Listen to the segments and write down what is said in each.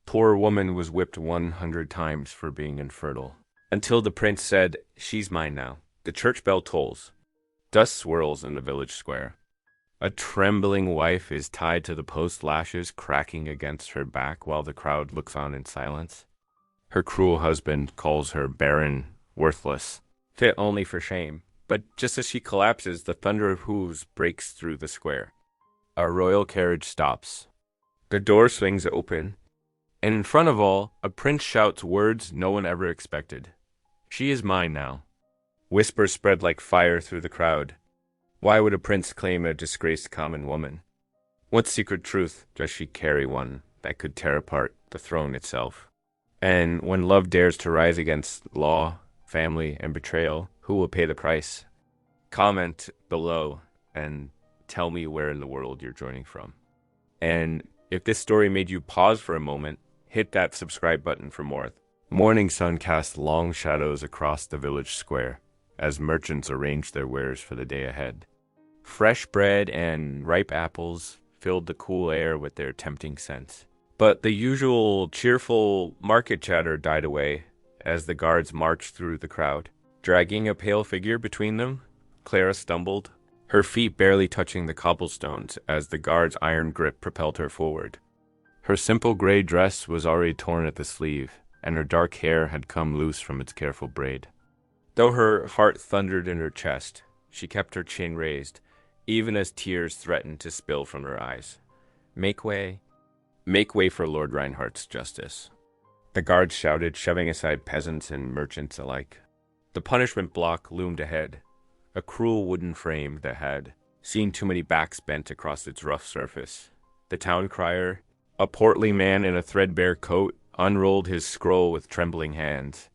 Poor woman was whipped 100 times for being infertile. Until the prince said, "She's mine now." The church bell tolls. Dust swirls in the village square. A trembling wife is tied to the post, lashes cracking against her back while the crowd looks on in silence. Her cruel husband calls her barren, worthless, fit only for shame. But just as she collapses, the thunder of hooves breaks through the square. A royal carriage stops. The door swings open, and in front of all, a prince shouts words no one ever expected. "She is mine now." Whispers spread like fire through the crowd. Why would a prince claim a disgraced common woman? What secret truth does she carry, one that could tear apart the throne itself? And when love dares to rise against law, family, and betrayal, who will pay the price? Comment below and tell me where in the world you're joining from. And if this story made you pause for a moment, hit that subscribe button for more. Morning sun cast long shadows across the village square as merchants arranged their wares for the day ahead. Fresh bread and ripe apples filled the cool air with their tempting scents. But the usual cheerful market chatter died away as the guards marched through the crowd. Dragging a pale figure between them, Clara stumbled, her feet barely touching the cobblestones as the guard's iron grip propelled her forward. Her simple gray dress was already torn at the sleeve, and her dark hair had come loose from its careful braid. Though her heart thundered in her chest, she kept her chin raised, even as tears threatened to spill from her eyes. Make way for Lord Reinhardt's justice." The guards shouted, shoving aside peasants and merchants alike. The punishment block loomed ahead, a cruel wooden frame that had seen too many backs bent across its rough surface. The town crier, a portly man in a threadbare coat, unrolled his scroll with trembling hands.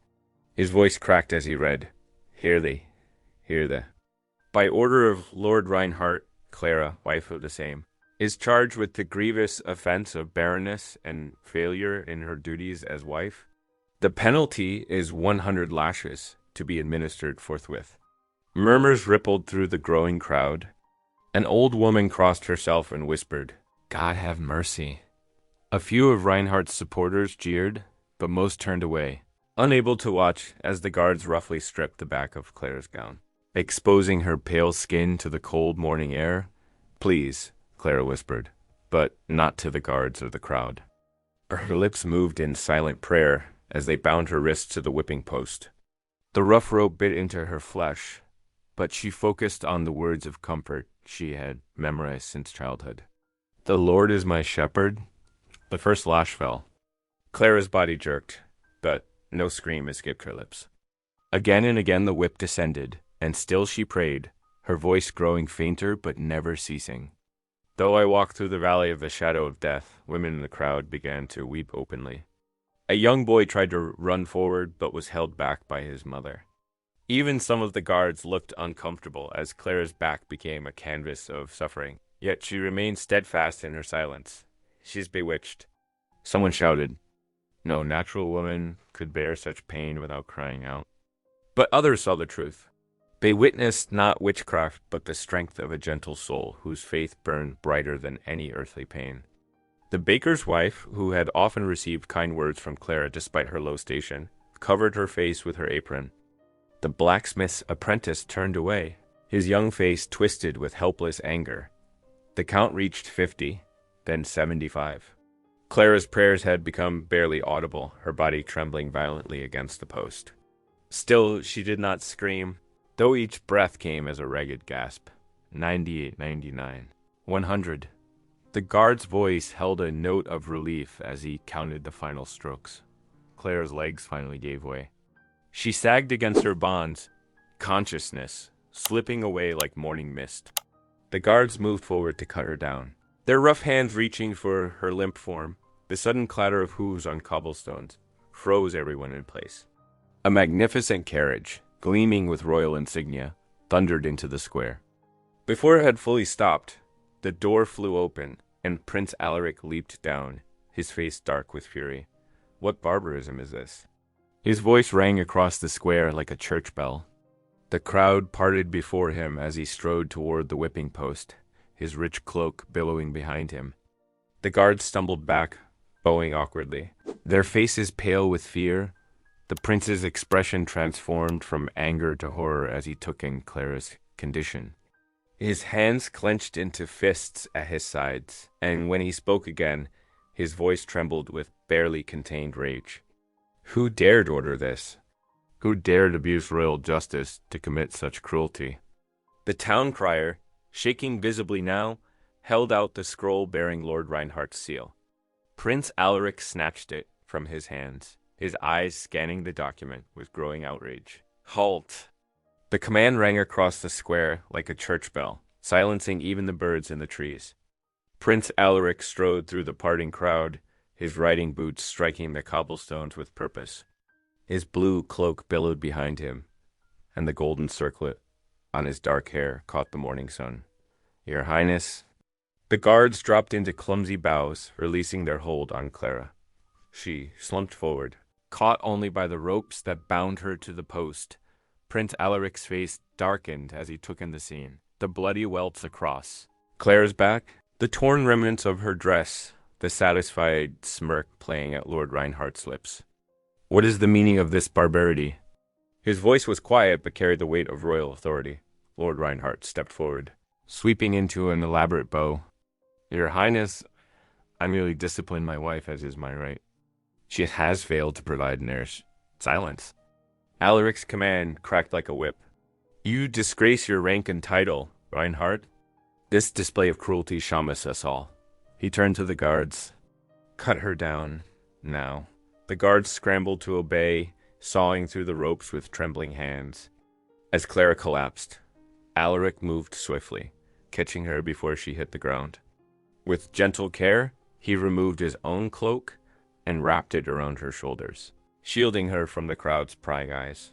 His voice cracked as he read, "Hear thee, hear thee. By order of Lord Reinhardt, Clara, wife of the same, is charged with the grievous offense of barrenness and failure in her duties as wife. The penalty is 100 lashes, to be administered forthwith." Murmurs rippled through the growing crowd. An old woman crossed herself and whispered, "God have mercy." A few of Reinhardt's supporters jeered, but most turned away, unable to watch as the guards roughly stripped the back of Clara's gown, exposing her pale skin to the cold morning air. "Please," Clara whispered, but not to the guards or the crowd. Her lips moved in silent prayer as they bound her wrists to the whipping post. The rough rope bit into her flesh, but she focused on the words of comfort she had memorized since childhood. "The Lord is my shepherd." The first lash fell. Clara's body jerked, but no scream escaped her lips. Again and again the whip descended, and still she prayed, her voice growing fainter but never ceasing. "Though I walk through the valley of the shadow of death," women in the crowd began to weep openly. A young boy tried to run forward but was held back by his mother. Even some of the guards looked uncomfortable as Clara's back became a canvas of suffering, yet she remained steadfast in her silence. "She's bewitched." Someone shouted, "No natural woman could bear such pain without crying out." But others saw the truth. They witnessed not witchcraft, but the strength of a gentle soul whose faith burned brighter than any earthly pain. The baker's wife, who had often received kind words from Clara despite her low station, covered her face with her apron. The blacksmith's apprentice turned away, his young face twisted with helpless anger. The count reached 50, then 75. Clara's prayers had become barely audible, her body trembling violently against the post. Still, she did not scream, though each breath came as a ragged gasp. 98, 99, 100. The guard's voice held a note of relief as he counted the final strokes. Clara's legs finally gave way. She sagged against her bonds, consciousness slipping away like morning mist. The guards moved forward to cut her down, their rough hands reaching for her limp form. The sudden clatter of hooves on cobblestones froze everyone in place. A magnificent carriage, gleaming with royal insignia, thundered into the square. Before it had fully stopped, the door flew open, and Prince Alaric leaped down, his face dark with fury. What barbarism is this? His voice rang across the square like a church bell. The crowd parted before him as he strode toward the whipping post, his rich cloak billowing behind him. The guards stumbled back, bowing awkwardly. Their faces pale with fear, the prince's expression transformed from anger to horror as he took in Clara's condition. His hands clenched into fists at his sides, and when he spoke again, his voice trembled with barely contained rage. Who dared order this? Who dared abuse royal justice to commit such cruelty? The town crier, shaking visibly now, held out the scroll bearing Lord Reinhardt's seal. Prince Alaric snatched it from his hands, his eyes scanning the document with growing outrage. Halt! The command rang across the square like a church bell, silencing even the birds in the trees. Prince Alaric strode through the parting crowd, his riding boots striking the cobblestones with purpose. His blue cloak billowed behind him, and the golden circlet on his dark hair caught the morning sun. Your Highness. The guards dropped into clumsy bows, releasing their hold on Clara. She slumped forward, caught only by the ropes that bound her to the post. Prince Alaric's face darkened as he took in the scene, the bloody welts across Clara's back, the torn remnants of her dress, the satisfied smirk playing at Lord Reinhardt's lips. What is the meaning of this barbarity? His voice was quiet but carried the weight of royal authority. Lord Reinhardt stepped forward, sweeping into an elaborate bow. Your Highness, I merely disciplined my wife as is my right. She has failed to provide an heir. Silence. Alaric's command cracked like a whip. You disgrace your rank and title, Reinhardt. This display of cruelty shamans us all. He turned to the guards. Cut her down, now. The guards scrambled to obey, sawing through the ropes with trembling hands. As Clara collapsed, Alaric moved swiftly, catching her before she hit the ground. With gentle care, he removed his own cloak and wrapped it around her shoulders, shielding her from the crowd's prying eyes.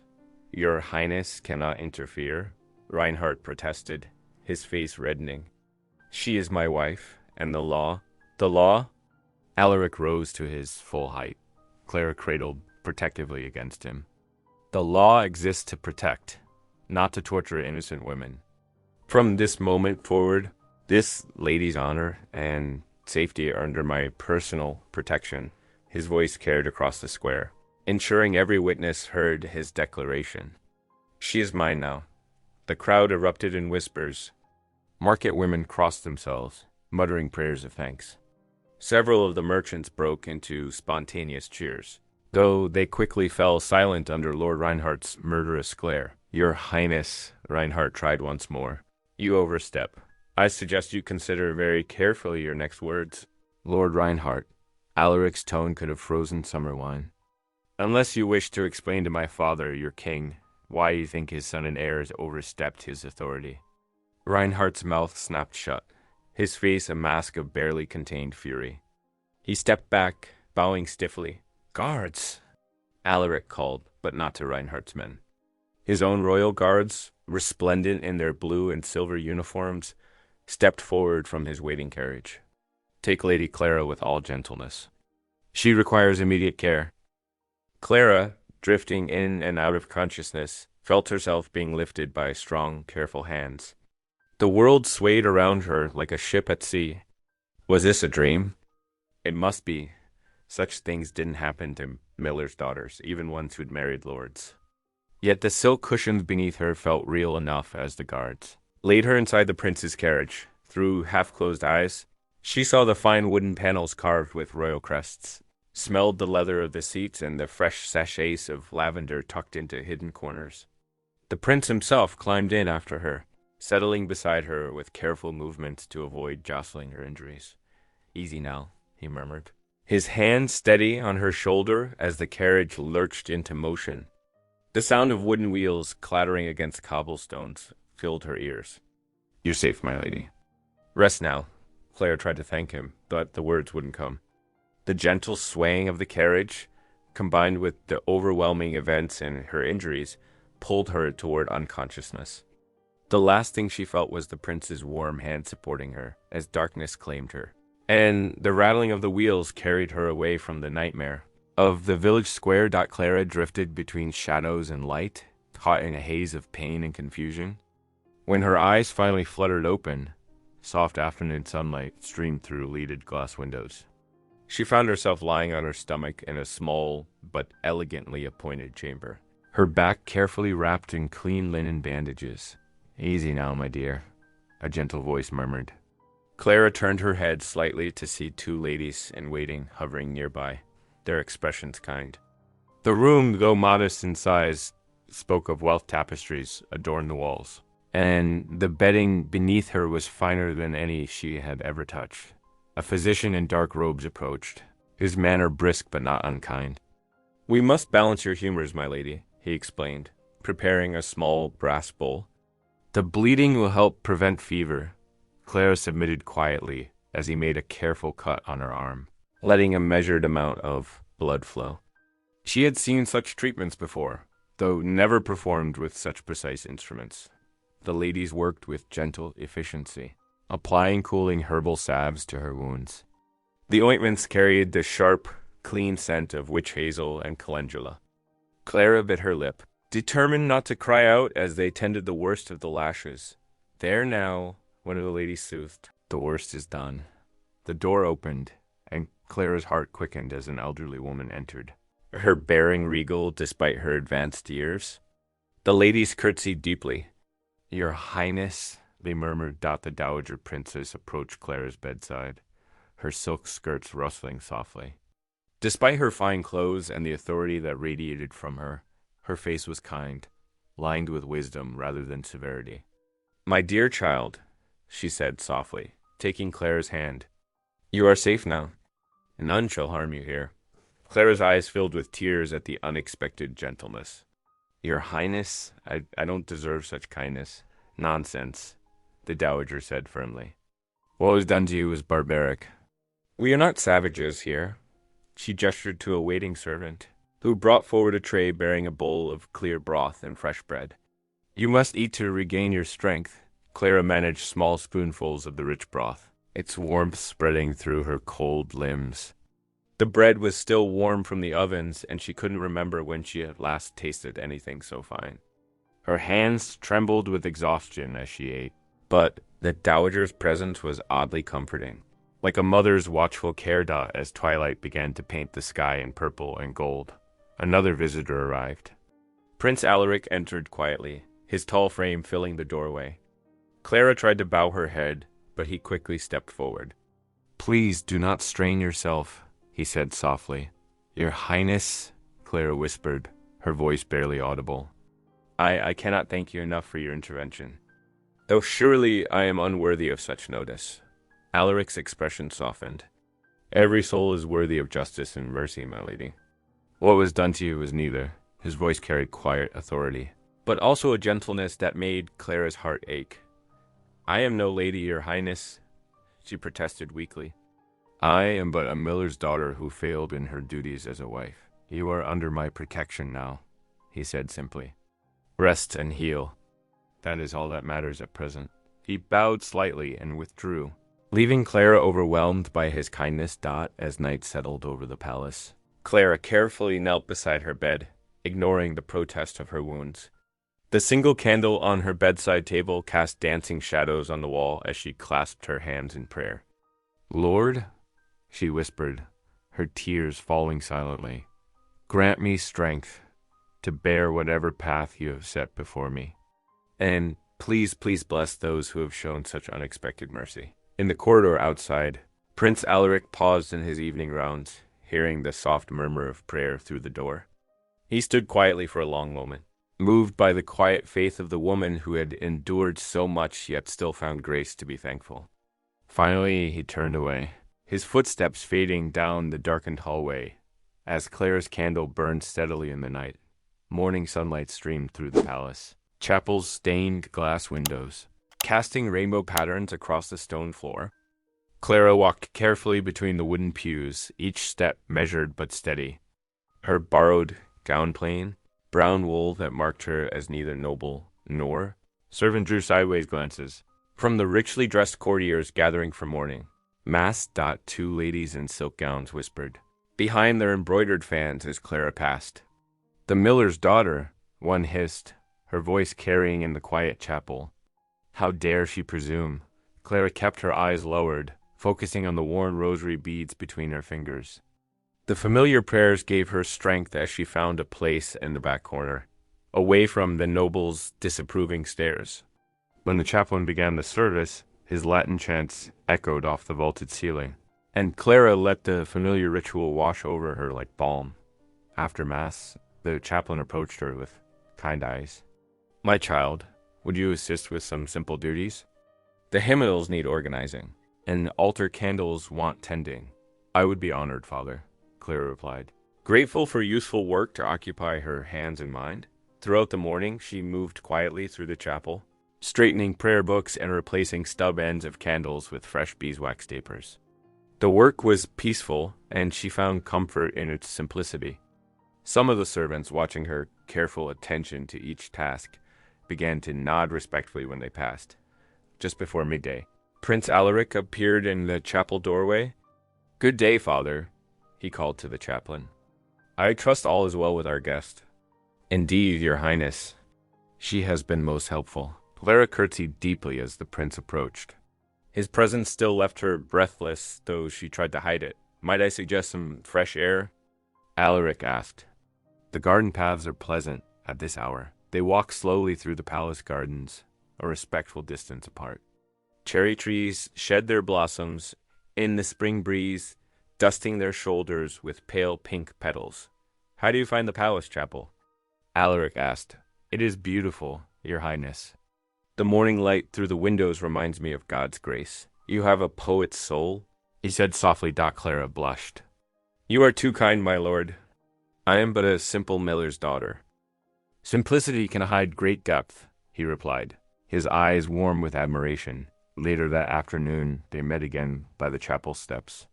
Your Highness cannot interfere, Reinhardt protested, his face reddening. She is my wife, and the law? Alaric rose to his full height. Clara cradled protectively against him. The law exists to protect, not to torture innocent women. From this moment forward, this lady's honor and safety are under my personal protection. His voice carried across the square, ensuring every witness heard his declaration. She is mine now. The crowd erupted in whispers. Market women crossed themselves, muttering prayers of thanks. Several of the merchants broke into spontaneous cheers, though they quickly fell silent under Lord Reinhardt's murderous glare. Your Highness, Reinhardt tried once more. You overstep. I suggest you consider very carefully your next words. Lord Reinhardt. Alaric's tone could have frozen summer wine. Unless you wish to explain to my father, your king, why you think his son and heir has overstepped his authority. Reinhardt's mouth snapped shut, his face a mask of barely contained fury. He stepped back, bowing stiffly. Guards! Alaric called, but not to Reinhardt's men. His own royal guards, resplendent in their blue and silver uniforms, stepped forward from his waiting carriage. Take Lady Clara with all gentleness. She requires immediate care. Clara, drifting in and out of consciousness, felt herself being lifted by strong, careful hands. The world swayed around her like a ship at sea. Was this a dream? It must be. Such things didn't happen to miller's daughters, even ones who'd married lords. Yet the silk cushions beneath her felt real enough as the guards laid her inside the prince's carriage. Through half-closed eyes, she saw the fine wooden panels carved with royal crests, smelled the leather of the seats and the fresh sachets of lavender tucked into hidden corners. The prince himself climbed in after her, settling beside her with careful movements to avoid jostling her injuries. Easy now, he murmured, his hand steady on her shoulder as the carriage lurched into motion. The sound of wooden wheels clattering against cobblestones filled her ears. You're safe, my lady. Rest now. Claire tried to thank him, but the words wouldn't come. The gentle swaying of the carriage, combined with the overwhelming events and her injuries, pulled her toward unconsciousness. The last thing she felt was the prince's warm hand supporting her as darkness claimed her, and the rattling of the wheels carried her away from the nightmare. Of the village square, Clara drifted between shadows and light, caught in a haze of pain and confusion. When her eyes finally fluttered open, soft afternoon sunlight streamed through leaded glass windows. She found herself lying on her stomach in a small but elegantly appointed chamber, her back carefully wrapped in clean linen bandages. "Easy now, my dear," a gentle voice murmured. Clara turned her head slightly to see two ladies in waiting hovering nearby, their expressions kind. The room, though modest in size, spoke of wealth tapestries adorned the walls, and the bedding beneath her was finer than any she had ever touched. A physician in dark robes approached, his manner brisk but not unkind. "We must balance your humors, my lady," he explained, preparing a small brass bowl. "The bleeding will help prevent fever." Clara submitted quietly as he made a careful cut on her arm, letting a measured amount of blood flow. She had seen such treatments before, though never performed with such precise instruments. The ladies worked with gentle efficiency, applying cooling herbal salves to her wounds. The ointments carried the sharp, clean scent of witch hazel and calendula. Clara bit her lip, determined not to cry out as they tended the worst of the lashes. "There now," one of the ladies soothed. "The worst is done." The door opened, and Clara's heart quickened as an elderly woman entered, her bearing regal despite her advanced years. The ladies curtsied deeply. "Your Highness," they murmured. The dowager princess approached Clara's bedside, her silk skirts rustling softly. Despite her fine clothes and the authority that radiated from her, her face was kind, lined with wisdom rather than severity. "My dear child," she said softly, taking Clara's hand, "you are safe now. None shall harm you here." Clara's eyes filled with tears at the unexpected gentleness. "Your Highness, I don't deserve such kindness." "Nonsense," the dowager said firmly. "What was done to you was barbaric. We are not savages here." She gestured to a waiting servant, who brought forward a tray bearing a bowl of clear broth and fresh bread. "You must eat to regain your strength." Clara managed small spoonfuls of the rich broth, its warmth spreading through her cold limbs. The bread was still warm from the ovens, and she couldn't remember when she had last tasted anything so fine. Her hands trembled with exhaustion as she ate, but the dowager's presence was oddly comforting, like a mother's watchful care dot as twilight began to paint the sky in purple and gold. Another visitor arrived. Prince Alaric entered quietly, his tall frame filling the doorway. Clara tried to bow her head, but he quickly stepped forward. "Please do not strain yourself," he said softly. "Your Highness," Clara whispered, her voice barely audible. I cannot thank you enough for your intervention, though surely I am unworthy of such notice." Alaric's expression softened. "Every soul is worthy of justice and mercy, my lady." "What was done to you was neither." His voice carried quiet authority, but also a gentleness that made Clara's heart ache. "I am no lady, your Highness," she protested weakly. "I am but a miller's daughter who failed in her duties as a wife. You are under my protection now," he said simply. "Rest and heal. That is all that matters at present." He bowed slightly and withdrew, leaving Clara overwhelmed by his kindness. As night settled over the palace, Clara carefully knelt beside her bed, ignoring the protest of her wounds. The single candle on her bedside table cast dancing shadows on the wall as she clasped her hands in prayer. "Lord," she whispered, her tears falling silently, "grant me strength to bear whatever path you have set before me. And please bless those who have shown such unexpected mercy." In the corridor outside, Prince Alaric paused in his evening rounds, hearing the soft murmur of prayer through the door. He stood quietly for a long moment, moved by the quiet faith of the woman who had endured so much yet still found grace to be thankful. Finally, he turned away, his footsteps fading down the darkened hallway as Clara's candle burned steadily in the night. Morning sunlight streamed through the palace, chapel's stained glass windows, casting rainbow patterns across the stone floor. Clara walked carefully between the wooden pews, each step measured but steady, her borrowed gown plain, brown wool that marked her as neither noble nor. Servant drew sideways glances from the richly dressed courtiers gathering for mourning. "Mass." Two ladies in silk gowns whispered behind their embroidered fans as Clara passed. "The miller's daughter," one hissed, her voice carrying in the quiet chapel. How dare she presume? Clara kept her eyes lowered, focusing on the worn rosary beads between her fingers. The familiar prayers gave her strength as she found a place in the back corner, away from the noble's disapproving stares. When the chaplain began the service, his Latin chants echoed off the vaulted ceiling, and Clara let the familiar ritual wash over her like balm. After Mass, the chaplain approached her with kind eyes. "My child, would you assist with some simple duties? The hymnals need organizing, and altar candles want tending." "I would be honored, Father," Clara replied, grateful for useful work to occupy her hands and mind. Throughout the morning, she moved quietly through the chapel, straightening prayer books and replacing stub ends of candles with fresh beeswax tapers. The work was peaceful, and she found comfort in its simplicity. Some of the servants, watching her careful attention to each task, began to nod respectfully when they passed. Just before midday, Prince Alaric appeared in the chapel doorway. "Good day, Father," he called to the chaplain. "I trust all is well with our guest." "Indeed, Your Highness. She has been most helpful." Clara curtsied deeply as the prince approached. His presence still left her breathless, though she tried to hide it. "Might I suggest some fresh air?" Alaric asked. "The garden paths are pleasant at this hour." They walked slowly through the palace gardens, a respectful distance apart. Cherry trees shed their blossoms in the spring breeze, dusting their shoulders with pale pink petals. "How do you find the palace chapel?" Alaric asked. "It is beautiful, Your Highness. The morning light through the windows reminds me of God's grace." "You have a poet's soul," he said softly. Clara blushed. "You are too kind, my lord. I am but a simple miller's daughter." "Simplicity can hide great depth," he replied, his eyes warm with admiration. Later that afternoon, they met again by the chapel steps.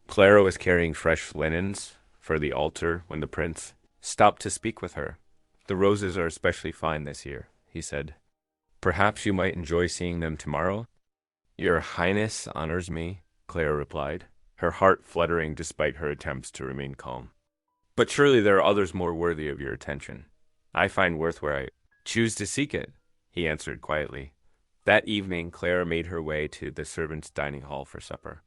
Clara was carrying fresh linens for the altar when the prince stopped to speak with her. "The roses are especially fine this year," he said. "Perhaps you might enjoy seeing them tomorrow?" "Your Highness honors me," Clara replied, her heart fluttering despite her attempts to remain calm. "But surely there are others more worthy of your attention. I find worth where I choose to seek it," he answered quietly. That evening, Clara made her way to the servants' dining hall for supper.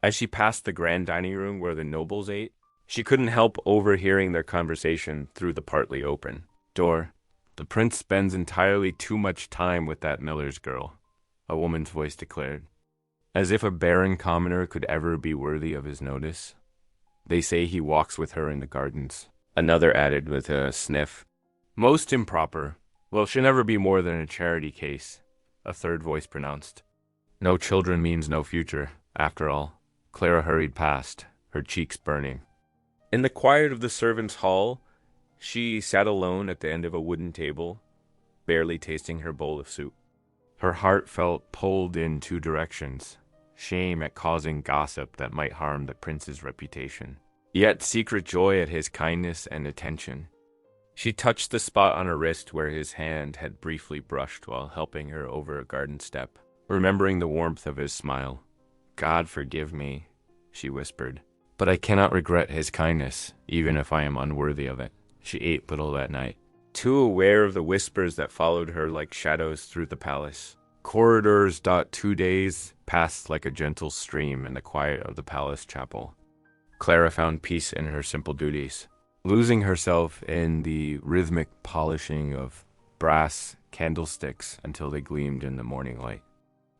As she passed the grand dining room where the nobles ate, she couldn't help overhearing their conversation through the partly open door. "The prince spends entirely too much time with that miller's girl," a woman's voice declared. "As if a barren commoner could ever be worthy of his notice. They say he walks with her in the gardens," another added with a sniff. "Most improper. Well, she'll never be more than a charity case," a third voice pronounced. No children means no future, after all. Clara hurried past, her cheeks burning. In the quiet of the servants' hall, she sat alone at the end of a wooden table, barely tasting her bowl of soup. Her heart felt pulled in two directions, shame at causing gossip that might harm the prince's reputation, yet secret joy at his kindness and attention. She touched the spot on her wrist where his hand had briefly brushed while helping her over a garden step, remembering the warmth of his smile. "God forgive me," she whispered, "but I cannot regret his kindness, even if I am unworthy of it." She ate little that night, too aware of the whispers that followed her like shadows through the palace. Corridors. 2 days passed like a gentle stream in the quiet of the palace chapel. Clara found peace in her simple duties, losing herself in the rhythmic polishing of brass candlesticks until they gleamed in the morning light.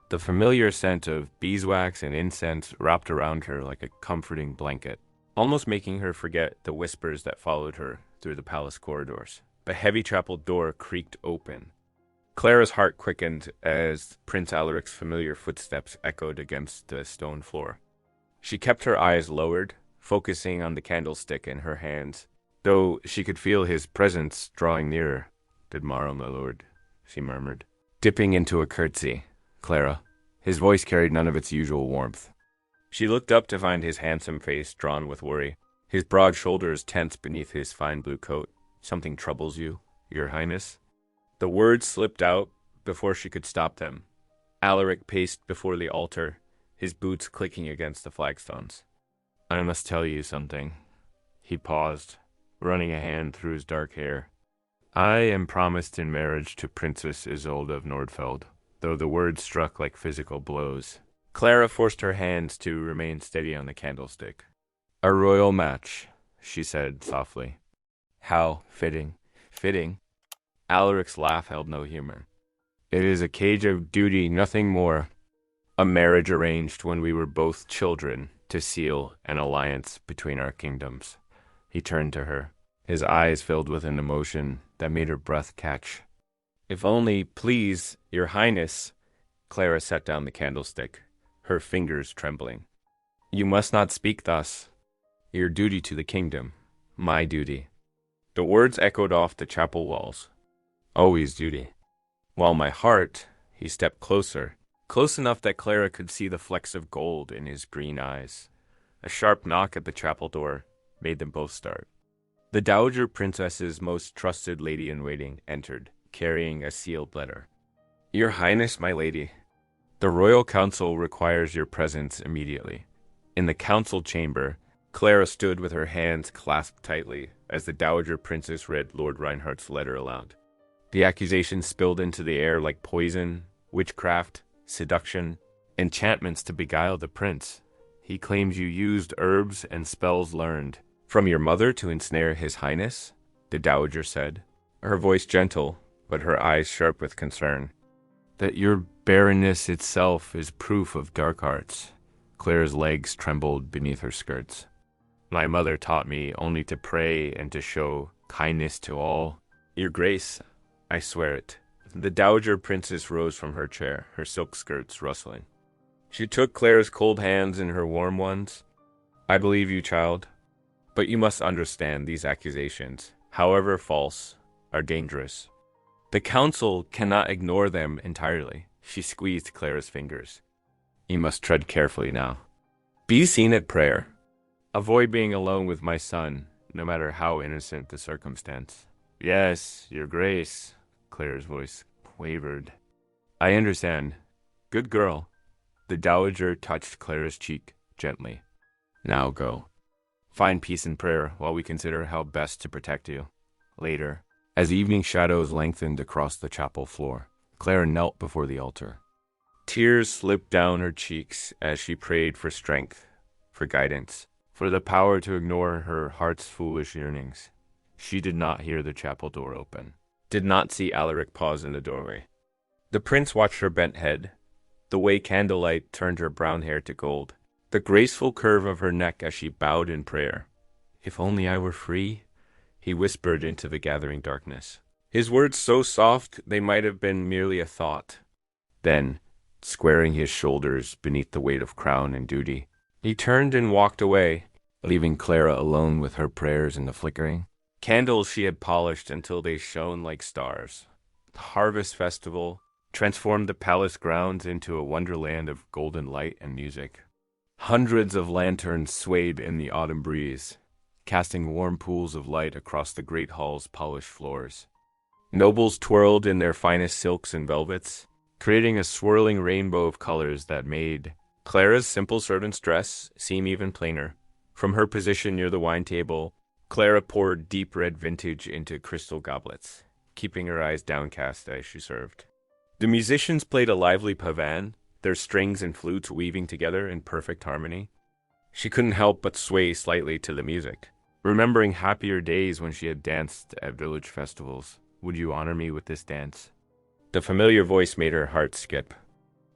The familiar scent of beeswax and incense wrapped around her like a comforting blanket, almost making her forget the whispers that followed her through the palace corridors. The heavy chapel door creaked open. Clara's heart quickened as Prince Alaric's familiar footsteps echoed against the stone floor. She kept her eyes lowered, focusing on the candlestick in her hands, though she could feel his presence drawing nearer. "Good morrow, my lord," she murmured, dipping into a curtsy. "Clara." His voice carried none of its usual warmth. She looked up to find his handsome face drawn with worry, his broad shoulders tense beneath his fine blue coat. "Something troubles you, Your Highness?" The words slipped out before she could stop them. Alaric paced before the altar, his boots clicking against the flagstones. "I must tell you something." He paused, running a hand through his dark hair. "I am promised in marriage to Princess Isolde of Nordfeld," though the words struck like physical blows. Clara forced her hands to remain steady on the candlestick. A royal match, she said softly. How fitting. Fitting? Alaric's laugh held no humor. It is a cage of duty, nothing more. A marriage arranged when we were both children to seal an alliance between our kingdoms. He turned to her, his eyes filled with an emotion that made her breath catch. If only, please, your highness. Clara set down the candlestick, her fingers trembling. You must not speak thus. Your duty to the kingdom, my duty. The words echoed off the chapel walls. Always duty. While my heart, he stepped closer, close enough that Clara could see the flecks of gold in his green eyes. A sharp knock at the chapel door made them both start. The Dowager Princess's most trusted lady-in-waiting entered, carrying a sealed letter. Your Highness, my lady, the Royal Council requires your presence immediately. In the council chamber, Clara stood with her hands clasped tightly as the Dowager Princess read Lord Reinhardt's letter aloud. The accusations spilled into the air like poison, witchcraft, seduction, enchantments to beguile the prince. He claims you used herbs and spells learned from your mother to ensnare his highness, the dowager said, her voice gentle, but her eyes sharp with concern. That your barrenness itself is proof of dark arts. Clara's legs trembled beneath her skirts. My mother taught me only to pray and to show kindness to all. Your grace, I swear it. The dowager princess rose from her chair, her silk skirts rustling. She took Clara's cold hands in her warm ones. I believe you, child. But you must understand these accusations, however false, are dangerous. The council cannot ignore them entirely. She squeezed Clara's fingers. You must tread carefully now. Be seen at prayer. Avoid being alone with my son, no matter how innocent the circumstance. Yes, your grace, Clara's voice wavered. I understand. Good girl. The dowager touched Clara's cheek gently. Now go. Find peace in prayer while we consider how best to protect you. Later, as evening shadows lengthened across the chapel floor, Clara knelt before the altar. Tears slipped down her cheeks as she prayed for strength, for guidance, for the power to ignore her heart's foolish yearnings. She did not hear the chapel door open, did not see Alaric pause in the doorway. The prince watched her bent head, the way candlelight turned her brown hair to gold, the graceful curve of her neck as she bowed in prayer. If only I were free, he whispered into the gathering darkness. His words so soft they might have been merely a thought. Then, squaring his shoulders beneath the weight of crown and duty, he turned and walked away, leaving Clara alone with her prayers in the flickering. Candles she had polished until they shone like stars. The harvest festival transformed the palace grounds into a wonderland of golden light and music. Hundreds of lanterns swayed in the autumn breeze, casting warm pools of light across the great hall's polished floors. Nobles twirled in their finest silks and velvets, creating a swirling rainbow of colors that made Clara's simple servant's dress seem even plainer. From her position near the wine table, Clara poured deep red vintage into crystal goblets, keeping her eyes downcast as she served. The musicians played a lively pavan, their strings and flutes weaving together in perfect harmony. She couldn't help but sway slightly to the music, remembering happier days when she had danced at village festivals. Would you honor me with this dance? The familiar voice made her heart skip.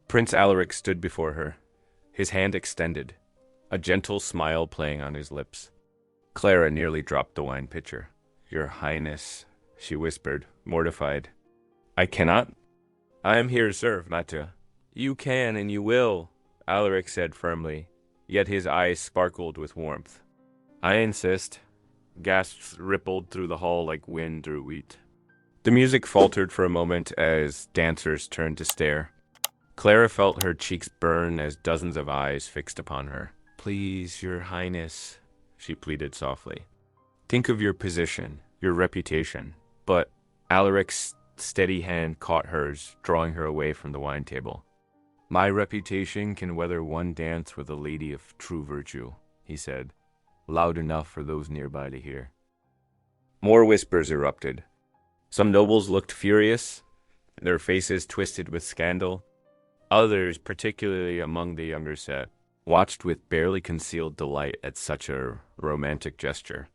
Prince Alaric stood before her, his hand extended, a gentle smile playing on his lips. Clara nearly dropped the wine pitcher. Your Highness, she whispered, mortified. I cannot? I am here to serve, not to. You can and you will, Alaric said firmly, yet his eyes sparkled with warmth. I insist. Gasps rippled through the hall like wind through wheat. The music faltered for a moment as dancers turned to stare. Clara felt her cheeks burn as dozens of eyes fixed upon her. Please, your Highness, she pleaded softly. Think of your position, your reputation. But Alaric's steady hand caught hers, drawing her away from the wine table. My reputation can weather one dance with a lady of true virtue, he said, loud enough for those nearby to hear. More whispers erupted. Some nobles looked furious, their faces twisted with scandal. Others, particularly among the younger set, watched with barely concealed delight at such a romantic gesture.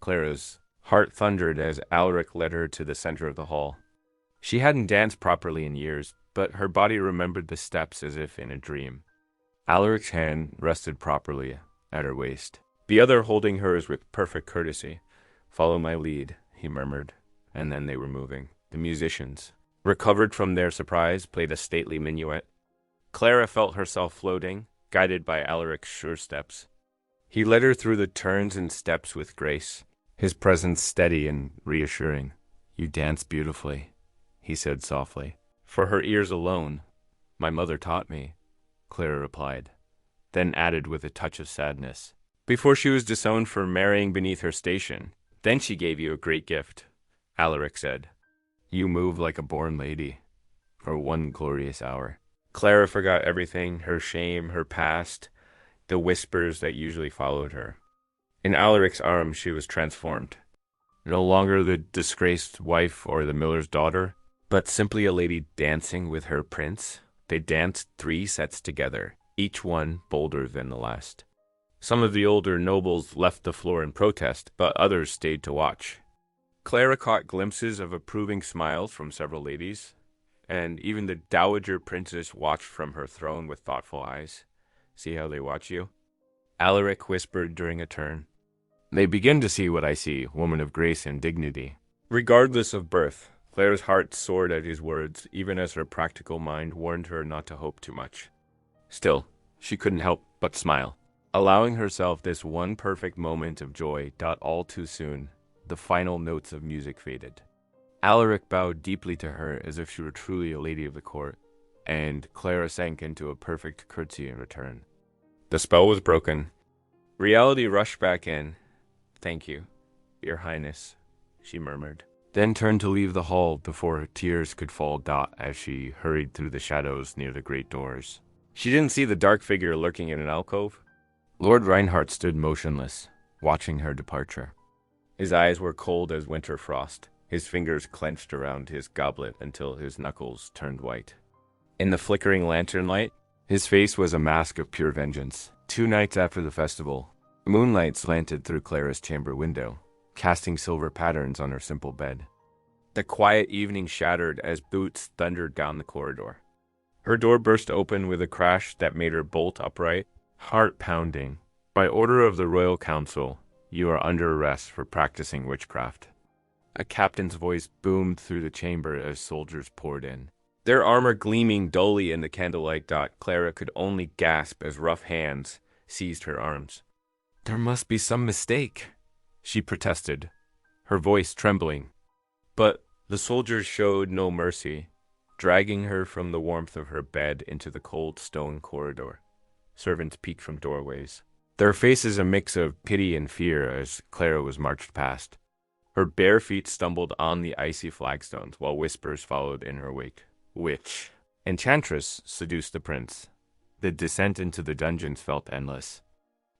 Clara's heart thundered as Alaric led her to the center of the hall. She hadn't danced properly in years, but her body remembered the steps as if in a dream. Alaric's hand rested properly at her waist, the other holding hers with perfect courtesy. "Follow my lead," he murmured, and then they were moving. The musicians, recovered from their surprise, played a stately minuet. Clara felt herself floating, guided by Alaric's sure steps. He led her through the turns and steps with grace, his presence steady and reassuring. "You dance beautifully," he said softly. "For her ears alone. My mother taught me," Clara replied, then added with a touch of sadness. "Before she was disowned for marrying beneath her station. Then she gave you a great gift," Alaric said. "You move like a born lady, for one glorious hour." Clara forgot everything, her shame, her past, the whispers that usually followed her. In Alaric's arms she was transformed. No longer the disgraced wife or the miller's daughter, but simply a lady dancing with her prince. They danced 3 sets together, each one bolder than the last. Some of the older nobles left the floor in protest, but others stayed to watch. Clara caught glimpses of approving smiles from several ladies, and even the dowager princess watched from her throne with thoughtful eyes. "See how they watch you?" Alaric whispered during a turn. "They begin to see what I see, woman of grace and dignity." Regardless of birth, Clara's heart soared at his words, even as her practical mind warned her not to hope too much. Still, she couldn't help but smile, allowing herself this one perfect moment of joy. All too soon, the final notes of music faded. Alaric bowed deeply to her as if she were truly a lady of the court, and Clara sank into a perfect curtsy in return. The spell was broken. Reality rushed back in. "Thank you, Your Highness," she murmured, then turned to leave the hall before her tears could fall as she hurried through the shadows near the great doors. She didn't see the dark figure lurking in an alcove. Lord Reinhardt stood motionless, watching her departure. His eyes were cold as winter frost, his fingers clenched around his goblet until his knuckles turned white. In the flickering lantern light, his face was a mask of pure vengeance. 2 nights after the festival, moonlight slanted through Clara's chamber window, casting silver patterns on her simple bed. The quiet evening shattered as boots thundered down the corridor. Her door burst open with a crash that made her bolt upright, heart pounding. "By order of the Royal Council, you are under arrest for practicing witchcraft." A captain's voice boomed through the chamber as soldiers poured in, their armor gleaming dully in the candlelight. Clara could only gasp as rough hands seized her arms. "There must be some mistake," she protested, her voice trembling. But the soldiers showed no mercy, dragging her from the warmth of her bed into the cold stone corridor. Servants peeked from doorways, their faces a mix of pity and fear as Clara was marched past. Her bare feet stumbled on the icy flagstones, while whispers followed in her wake. Witch. Enchantress seduced the prince. The descent into the dungeons felt endless.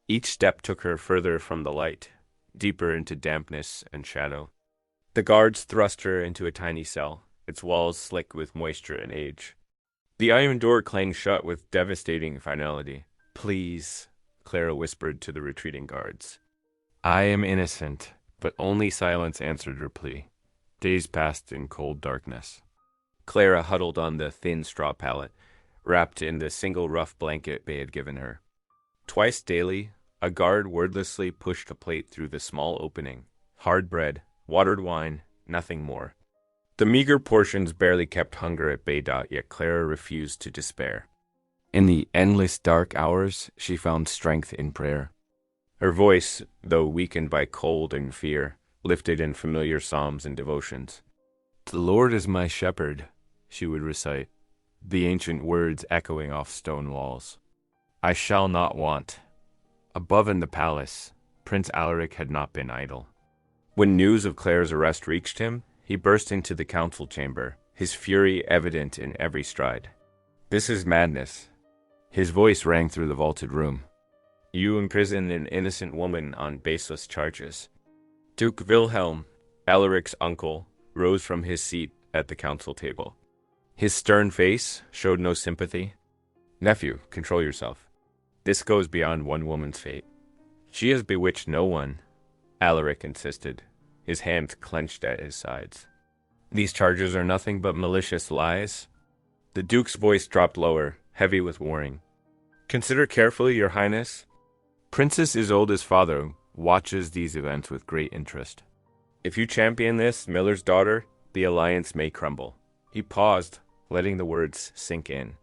Each step took her further from the light, deeper into dampness and shadow. The guards thrust her into a tiny cell, its walls slick with moisture and age. The iron door clanged shut with devastating finality. "Please," Clara whispered to the retreating guards. "I am innocent." But only silence answered her plea. Days passed in cold darkness. Clara huddled on the thin straw pallet, wrapped in the single rough blanket they had given her. Twice daily, a guard wordlessly pushed a plate through the small opening. Hard bread, watered wine, nothing more. The meager portions barely kept hunger at bay. Yet Clara refused to despair. In the endless dark hours, she found strength in prayer. Her voice, though weakened by cold and fear, lifted in familiar psalms and devotions. "The Lord is my shepherd," she would recite, the ancient words echoing off stone walls. "I shall not want." Above in the palace, Prince Alaric had not been idle. When news of Clara's arrest reached him, he burst into the council chamber, his fury evident in every stride. "This is madness." His voice rang through the vaulted room. "You imprison an innocent woman on baseless charges." Duke Wilhelm, Alaric's uncle, rose from his seat at the council table. His stern face showed no sympathy, Nephew, control yourself. This goes beyond one woman's fate. She has bewitched no one, Alaric insisted, his hands clenched at his sides. These charges are nothing but malicious lies. The Duke's voice dropped lower, heavy with warning. Consider carefully, Your Highness. Princess Isolde's father watches these events with great interest. If you champion this, Miller's daughter, the alliance may crumble. He paused, letting the words sink in.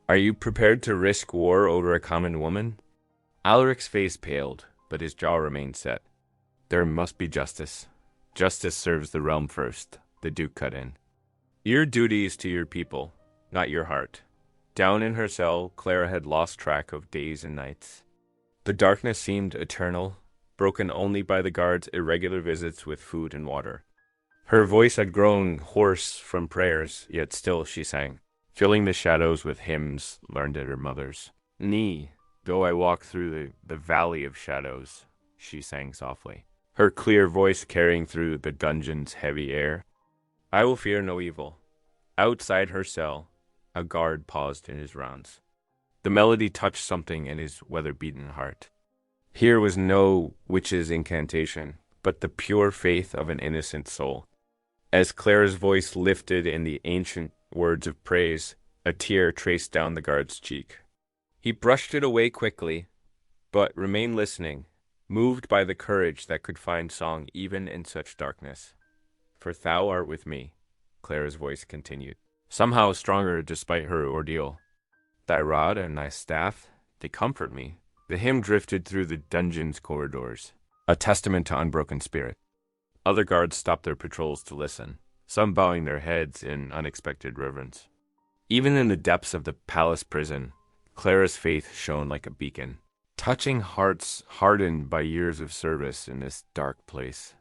Are you prepared to risk war over a common woman? Alaric's face paled, but his jaw remained set. There must be justice. Justice serves the realm first, the Duke cut in. Your duty is to your people, not your heart. Down in her cell, Clara had lost track of days and nights. The darkness seemed eternal, broken only by the guards' irregular visits with food and water. Her voice had grown hoarse from prayers, yet still she sang, filling the shadows with hymns learned at her mother's. Knee, though I walk through the valley of shadows, she sang softly, her clear voice carrying through the dungeon's heavy air. I will fear no evil. Outside her cell, a guard paused in his rounds. The melody touched something in his weather-beaten heart. Here was no witch's incantation, but the pure faith of an innocent soul. As Clara's voice lifted in the ancient words of praise, a tear traced down the guard's cheek. He brushed it away quickly, but remained listening, moved by the courage that could find song even in such darkness. For thou art with me, Clara's voice continued, somehow stronger despite her ordeal. Thy rod and thy staff, they comfort me. The hymn drifted through the dungeon's corridors, a testament to unbroken spirit. Other guards stopped their patrols to listen, some bowing their heads in unexpected reverence. Even in the depths of the palace prison, Clara's faith shone like a beacon, touching hearts hardened by years of service in this dark place.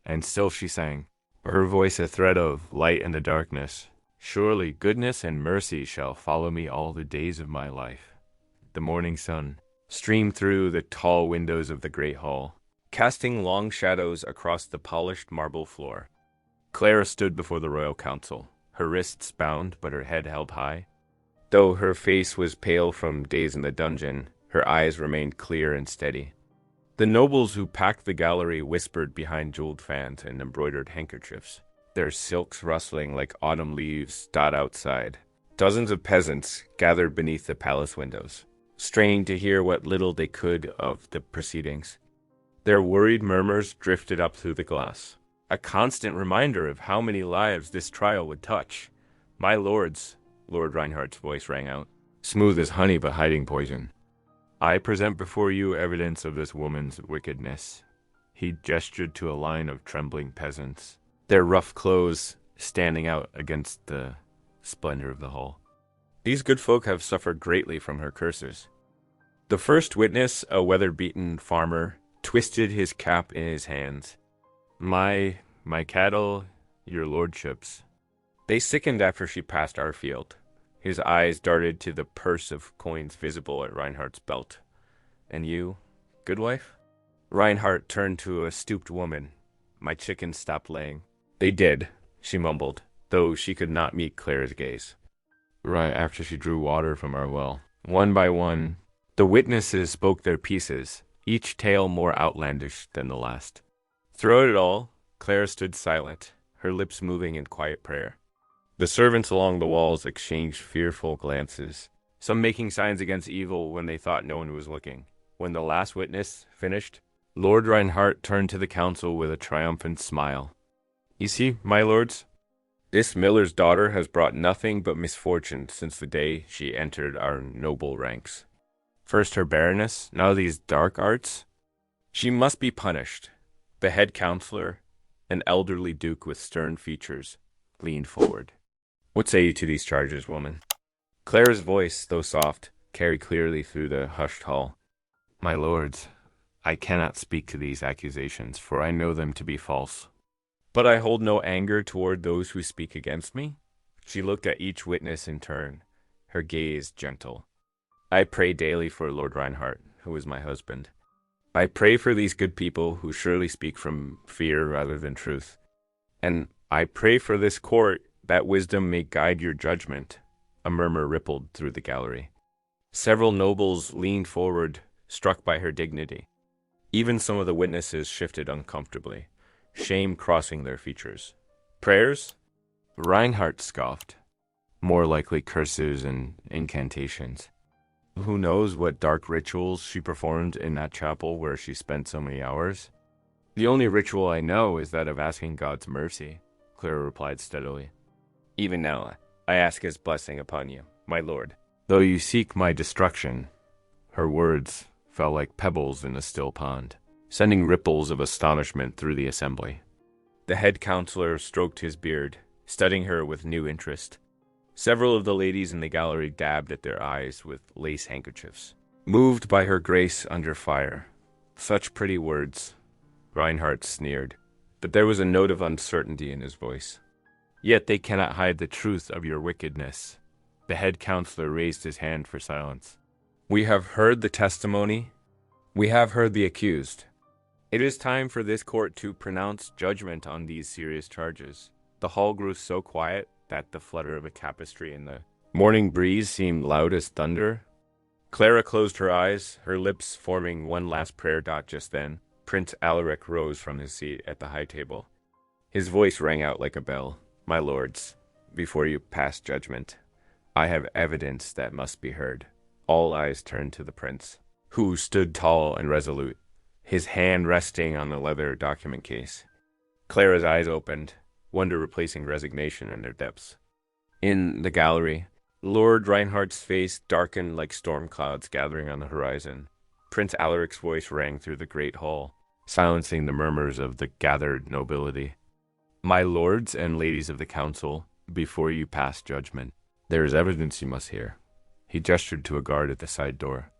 And still she sang, her voice a thread of light in the darkness. Surely goodness and mercy shall follow me all the days of my life. The morning sun streamed through the tall windows of the great hall, casting long shadows across the polished marble floor. Clara stood before the royal council, her wrists bound but her head held high. Though her face was pale from days in the dungeon, her eyes remained clear and steady. The nobles who packed the gallery whispered behind jeweled fans and embroidered handkerchiefs, their silks rustling like autumn leaves dot outside. Dozens of peasants gathered beneath the palace windows, straining to hear what little they could of the proceedings. Their worried murmurs drifted up through the glass, a constant reminder of how many lives this trial would touch. My lords, Lord Reinhardt's voice rang out, smooth as honey but hiding poison. I present before you evidence of this woman's wickedness. He gestured to a line of trembling peasants, their rough clothes standing out against the splendor of the hall. These good folk have suffered greatly from her curses. The first witness, a weather-beaten farmer, twisted his cap in his hands. My cattle, your lordships. They sickened after she passed our field. His eyes darted to the purse of coins visible at Reinhardt's belt. And you, good wife? Reinhardt turned to a stooped woman. My chickens stopped laying. They did, she mumbled, though she could not meet Clara's gaze. Right after she drew water from our well. One by one, the witnesses spoke their pieces, each tale more outlandish than the last. Throughout it all, Clara stood silent, her lips moving in quiet prayer. The servants along the walls exchanged fearful glances, some making signs against evil when they thought no one was looking. When the last witness finished, Lord Reinhardt turned to the council with a triumphant smile. You see, my lords, this miller's daughter has brought nothing but misfortune since the day she entered our noble ranks. First her barrenness, now these dark arts. She must be punished. The head counselor, an elderly duke with stern features, leaned forward. What say you to these charges, woman? Clara's voice, though soft, carried clearly through the hushed hall. My lords, I cannot speak to these accusations, for I know them to be false. But I hold no anger toward those who speak against me. She looked at each witness in turn, her gaze gentle. I pray daily for Lord Reinhardt, who is my husband. I pray for these good people who surely speak from fear rather than truth. And I pray for this court that wisdom may guide your judgment. A murmur rippled through the gallery. Several nobles leaned forward, struck by her dignity. Even some of the witnesses shifted uncomfortably, shame crossing their features. Prayers? Reinhardt scoffed. More likely curses and incantations. Who knows what dark rituals she performed in that chapel where she spent so many hours? The only ritual I know is that of asking God's mercy, Clara replied steadily. Even now, I ask his blessing upon you, my lord. Though you seek my destruction, her words fell like pebbles in a still pond, sending ripples of astonishment through the assembly. The head counselor stroked his beard, studying her with new interest. Several of the ladies in the gallery dabbed at their eyes with lace handkerchiefs. Moved by her grace under fire. Such pretty words, Reinhardt sneered, but there was a note of uncertainty in his voice. Yet they cannot hide the truth of your wickedness. The head counselor raised his hand for silence. We have heard the testimony. We have heard the accused. It is time for this court to pronounce judgment on these serious charges. The hall grew so quiet that the flutter of a tapestry in the morning breeze seemed loud as thunder. Clara closed her eyes, her lips forming one last prayer dot just then. Prince Alaric rose from his seat at the high table. His voice rang out like a bell. My lords, before you pass judgment, I have evidence that must be heard. All eyes turned to the prince, who stood tall and resolute, his hand resting on the leather document case. Clara's eyes opened, wonder replacing resignation in their depths. In the gallery, Lord Reinhardt's face darkened like storm clouds gathering on the horizon. Prince Alaric's voice rang through the great hall, silencing the murmurs of the gathered nobility. My lords and ladies of the council, before you pass judgment, there is evidence you must hear. He gestured to a guard at the side door.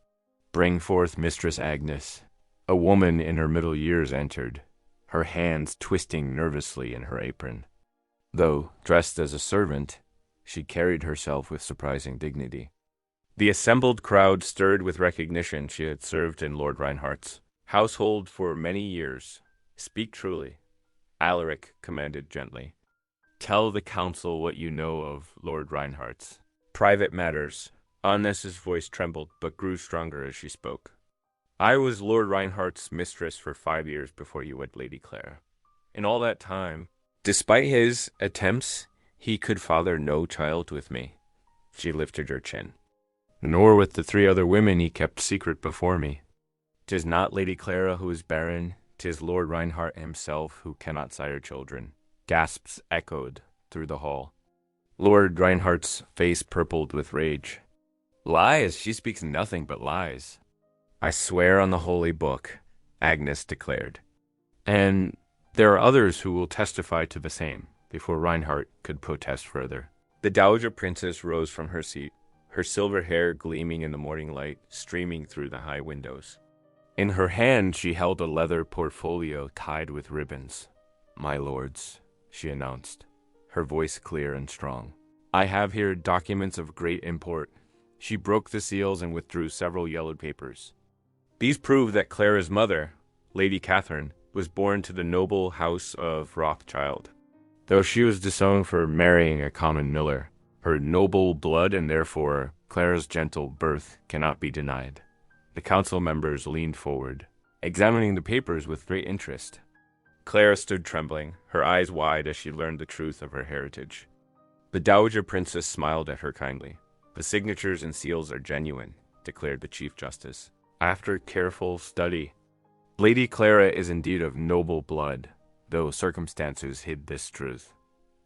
Bring forth Mistress Agnes. A woman in her middle years entered, her hands twisting nervously in her apron. Though dressed as a servant, she carried herself with surprising dignity. The assembled crowd stirred with recognition. She had served in Lord Reinhardt's household for many years. Speak truly, Alaric commanded gently. Tell the council what you know of Lord Reinhardt's private matters. Agnes's voice trembled, but grew stronger as she spoke. I was Lord Reinhardt's mistress for 5 years before you wed Lady Clara. In all that time, despite his attempts, he could father no child with me. She lifted her chin. Nor with the 3 other women he kept secret before me. 'Tis not Lady Clara who is barren, 'tis Lord Reinhardt himself who cannot sire children. Gasps echoed through the hall. Lord Reinhardt's face purpled with rage. Lies! She speaks nothing but lies. I swear on the holy book, Agnes declared. And there are others who will testify to the same, before Reinhardt could protest further. The Dowager Princess rose from her seat, her silver hair gleaming in the morning light, streaming through the high windows. In her hand she held a leather portfolio tied with ribbons. My lords, she announced, her voice clear and strong. I have here documents of great import. She broke the seals and withdrew several yellowed papers. These prove that Clara's mother, Lady Catherine, was born to the noble house of Rothschild. Though she was disowned for marrying a common miller, her noble blood and therefore Clara's gentle birth cannot be denied. The council members leaned forward, examining the papers with great interest. Clara stood trembling, her eyes wide as she learned the truth of her heritage. The Dowager Princess smiled at her kindly. The signatures and seals are genuine, declared the Chief Justice. After careful study, Lady Clara is indeed of noble blood, though circumstances hid this truth.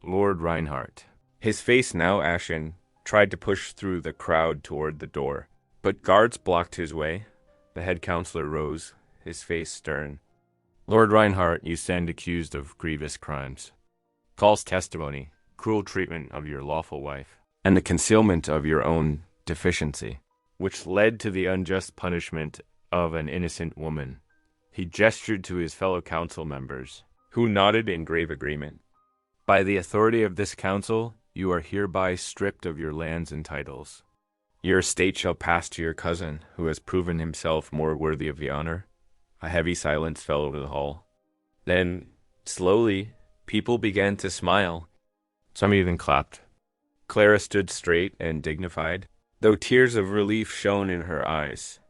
Lord Reinhardt, his face now ashen, tried to push through the crowd toward the door, but guards blocked his way. The head counselor rose, his face stern. Lord Reinhardt, you stand accused of grievous crimes. False testimony, cruel treatment of your lawful wife, and the concealment of your own deficiency, which led to the unjust punishment of an innocent woman. He gestured to his fellow council members, who nodded in grave agreement. By the authority of this council, you are hereby stripped of your lands and titles. Your estate shall pass to your cousin, who has proven himself more worthy of the honor. A heavy silence fell over the hall. Then, slowly, people began to smile. Some even clapped. Clara stood straight and dignified. though tears of relief shone in her eyes.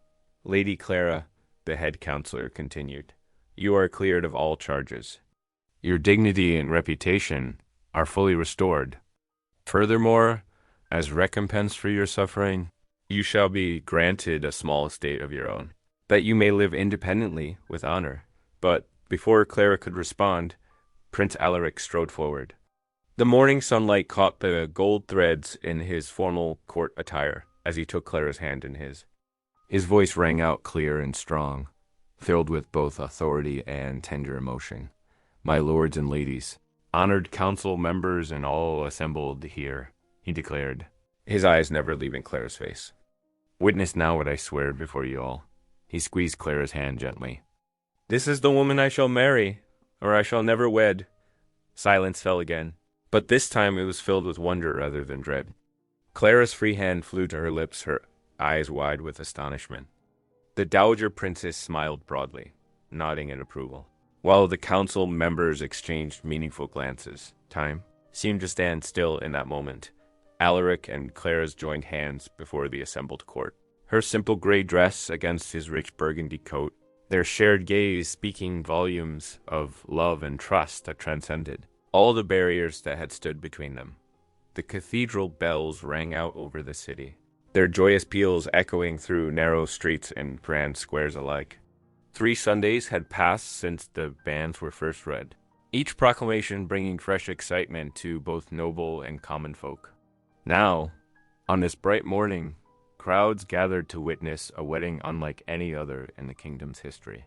Lady Clara, the head counselor, continued, you are cleared of all charges. Your dignity and reputation are fully restored. Furthermore, as recompense for your suffering, you shall be granted a small estate of your own, that you may live independently with honor. But before Clara could respond, Prince Alaric strode forward. The morning sunlight caught the gold threads in his formal court attire as he took Clara's hand in his. His voice rang out clear and strong, filled with both authority and tender emotion. My lords and ladies, honored council members and all assembled here, he declared, his eyes never leaving Clara's face. Witness now what I swear before you all. He squeezed Clara's hand gently. This is the woman I shall marry, or I shall never wed. Silence fell again, but this time it was filled with wonder rather than dread. Clara's free hand flew to her lips, her eyes wide with astonishment. The dowager princess smiled broadly, nodding in approval, while the council members exchanged meaningful glances. Time seemed to stand still in that moment. Alaric and Clara's joined hands before the assembled court. Her simple gray dress against his rich burgundy coat, their shared gaze speaking volumes of love and trust that transcended all the barriers that had stood between them. The cathedral bells rang out over the city, their joyous peals echoing through narrow streets and grand squares alike. 3 Sundays had passed since the banns were first read, each proclamation bringing fresh excitement to both noble and common folk. Now, on this bright morning, crowds gathered to witness a wedding unlike any other in the kingdom's history.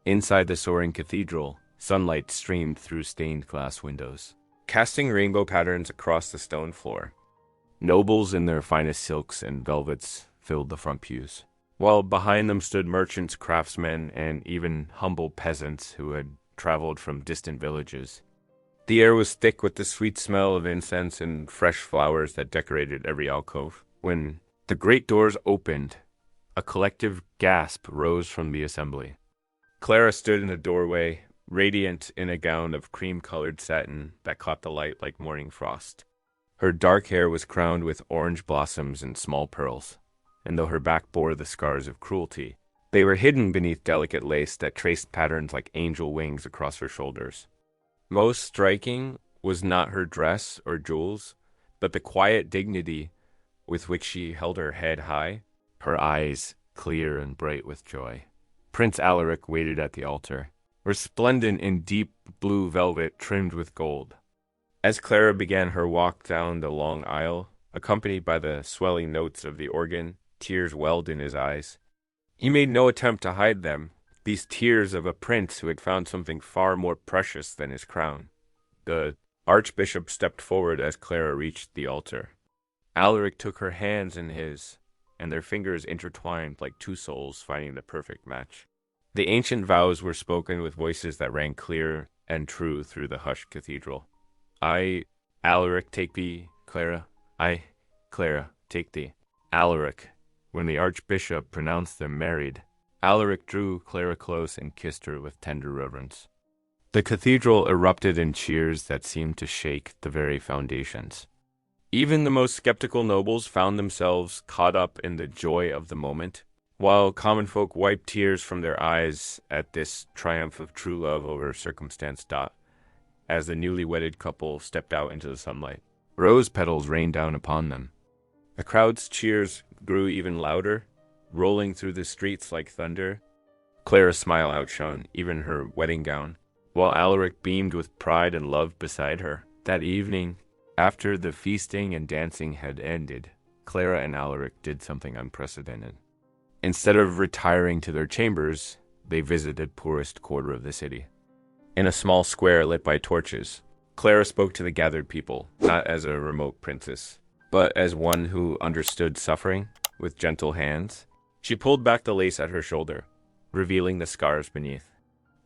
Inside the soaring cathedral, sunlight streamed through stained glass windows, casting rainbow patterns across the stone floor. Nobles in their finest silks and velvets filled the front pews, while behind them stood merchants, craftsmen, and even humble peasants who had traveled from distant villages. The air was thick with the sweet smell of incense and fresh flowers that decorated every alcove. When the great doors opened, a collective gasp rose from the assembly. Clara stood in the doorway, radiant in a gown of cream-colored satin that caught the light like morning frost. Her dark hair was crowned with orange blossoms and small pearls, and though her back bore the scars of cruelty, they were hidden beneath delicate lace that traced patterns like angel wings across her shoulders. Most striking was not her dress or jewels, but the quiet dignity with which she held her head high, her eyes clear and bright with joy. Prince Alaric waited at the altar, resplendent in deep blue velvet trimmed with gold. As Clara began her walk down the long aisle, accompanied by the swelling notes of the organ, tears welled in his eyes. He made no attempt to hide them, these tears of a prince who had found something far more precious than his crown. The archbishop stepped forward as Clara reached the altar. Alaric took her hands in his, and their fingers intertwined like two souls finding the perfect match. The ancient vows were spoken with voices that rang clear and true through the hushed cathedral. I, Alaric, take thee, Clara. I, Clara, take thee. Alaric. When the archbishop pronounced them married, Alaric drew Clara close and kissed her with tender reverence. The cathedral erupted in cheers that seemed to shake the very foundations. Even the most skeptical nobles found themselves caught up in the joy of the moment, while common folk wiped tears from their eyes at this triumph of true love over circumstance. As the newly wedded couple stepped out into the sunlight, rose petals rained down upon them. The crowd's cheers grew even louder, rolling through the streets like thunder. Clara's smile outshone even her wedding gown, while Alaric beamed with pride and love beside her. That evening, after the feasting and dancing had ended, Clara and Alaric did something unprecedented. Instead of retiring to their chambers, they visited poorest quarter of the city. In a small square lit by torches, Clara spoke to the gathered people, not as a remote princess, but as one who understood suffering. With gentle hands, she pulled back the lace at her shoulder, revealing the scars beneath.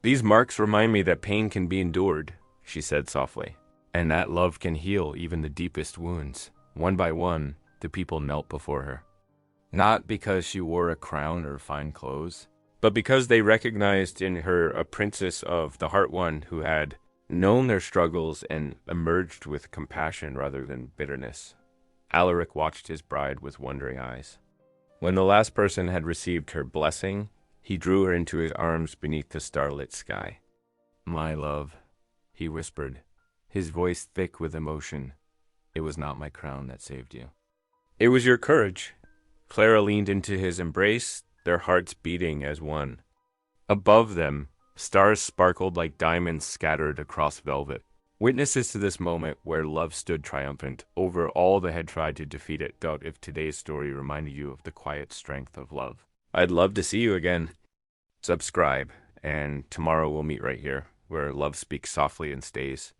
These marks remind me that pain can be endured, she said softly, and that love can heal even the deepest wounds. One by one, the people knelt before her. Not because she wore a crown or fine clothes, but because they recognized in her a princess of the heart, one who had known their struggles and emerged with compassion rather than bitterness. Alaric watched his bride with wondering eyes. When the last person had received her blessing, he drew her into his arms beneath the starlit sky. "My love," he whispered, his voice thick with emotion. "It was not my crown that saved you. It was your courage." Clara leaned into his embrace, their hearts beating as one. Above them, stars sparkled like diamonds scattered across velvet. Witnesses to this moment where love stood triumphant over all that had tried to defeat it. Doubt if today's story reminded you of the quiet strength of love. I'd love to see you again. Subscribe, and tomorrow we'll meet right here, where love speaks softly and stays.